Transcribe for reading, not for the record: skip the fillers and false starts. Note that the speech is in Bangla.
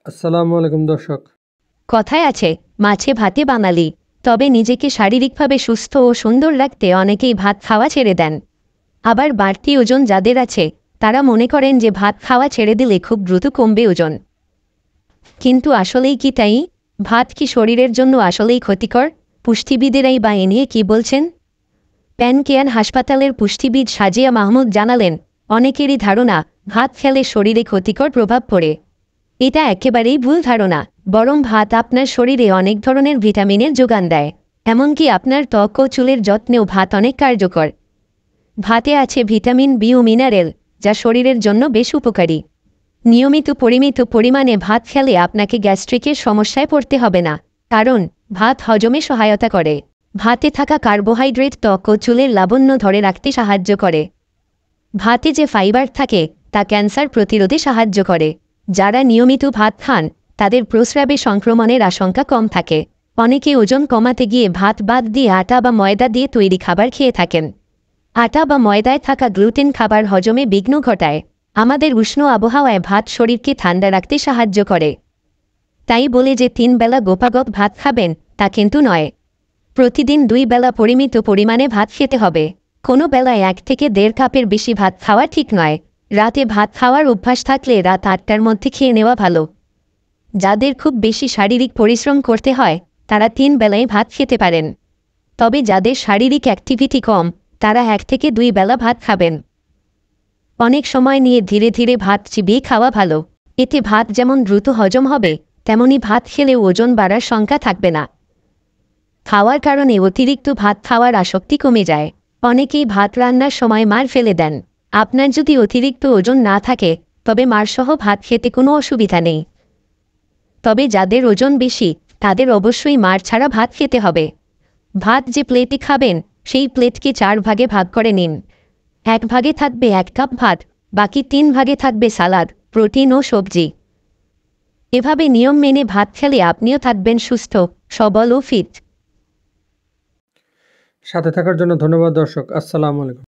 আসসালামু আলাইকুম দর্শক। কথায় আছে মাছে ভাতে বাঙালি। তবে নিজেকে শারীরিকভাবে সুস্থ ও সুন্দর রাখতে অনেকেই ভাত খাওয়া ছেড়ে দেন। আবার বাড়তি ওজন যাদের আছে তারা মনে করেন যে ভাত খাওয়া ছেড়ে দিলে খুব দ্রুত কমবে ওজন। কিন্তু আসলেই কি তাই? ভাত কি শরীরের জন্য আসলেই ক্ষতিকর? পুষ্টিবিদেরাই বা এ নিয়ে কী বলছেন? প্যান কেয়ার হাসপাতালের পুষ্টিবিদ সাজিয়া মাহমুদ জানালেন, অনেকেরই ধারণা ভাত খেলে শরীরে ক্ষতিকর প্রভাব পড়ে। এটা একেবারেই ভুল ধারণা। বরং ভাত আপনার শরীরে অনেক ধরনের ভিটামিনের যোগান দেয়। এমনকি আপনার ত্বক ও চুলের যত্নেও ভাত অনেক কার্যকর। ভাতে আছে ভিটামিন বি ও মিনারেল, যা শরীরের জন্য বেশ উপকারী। নিয়মিত পরিমিত পরিমাণে ভাত খেলে আপনাকে গ্যাস্ট্রিকের সমস্যায় পড়তে হবে না, কারণ ভাত হজমে সহায়তা করে। ভাতে থাকা কার্বোহাইড্রেট ত্বক ও চুলের লাবণ্য ধরে রাখতে সাহায্য করে। ভাতে যে ফাইবার থাকে তা ক্যান্সার প্রতিরোধে সাহায্য করে। যারা নিয়মিত ভাত খান তাদের প্রস্রাবে সংক্রমণের আশঙ্কা কম থাকে। অনেকে ওজন কমাতে গিয়ে ভাত বাদ দিয়ে আটা বা ময়দা দিয়ে তৈরি খাবার খেয়ে থাকেন। আটা বা ময়দায় থাকা গ্লুটেন খাবার হজমে বিঘ্ন ঘটায়। আমাদের উষ্ণ আবহাওয়ায় ভাত শরীরকে ঠান্ডা রাখতে সাহায্য করে। তাই বলে যে 3 বেলা গোপাগপ ভাত খাবেন তা কিন্তু নয়। প্রতিদিন 2 বেলা পরিমিত পরিমাণে ভাত খেতে হবে। কোনো বেলায় 1 থেকে 1.5 কাপের বেশি ভাত খাওয়া ঠিক নয়। রাতে ভাত খাওয়ার অভ্যাস থাকলে রাত 8টার মধ্যে খেয়ে নেওয়া ভালো। যাদের খুব বেশি শারীরিক পরিশ্রম করতে হয় তারা 3 বেলায় ভাত খেতে পারেন। তবে যাদের শারীরিক অ্যাক্টিভিটি কম তারা 1 থেকে 2 বেলা ভাত খাবেন। অনেক সময় নিয়ে ধীরে ধীরে ভাত চিবিয়ে খাওয়া ভালো। এতে ভাত যেমন দ্রুত হজম হবে, তেমনি ভাত খেলে ওজন বাড়ার শঙ্কা থাকবে না। খাওয়ার কারণে অতিরিক্ত ভাত খাওয়ার আসক্তি কমে যায়। অনেকেই ভাত রান্নার সময় মার ফেলে দেন। আপনার যদি অতিরিক্ত ওজন না থাকে তবে মারসহ ভাত খেতে কোনো অসুবিধা নেই। তবে যাদের ওজন বেশি তাদের অবশ্যই মার ছাড়া ভাত খেতে হবে। ভাত যে প্লেটে খাবেন সেই প্লেটকে 4 ভাগে ভাগ করে নিন। 1 ভাগে থাকবে 1 কাপ ভাত, বাকি 3 ভাগে থাকবে সালাদ, প্রোটিন ও সবজি। এভাবে নিয়ম মেনে ভাত খেলে আপনিও থাকবেন সুস্থ, সবল ও ফিট। সাথে থাকার জন্য ধন্যবাদ দর্শক। আসসালামু আলাইকুম।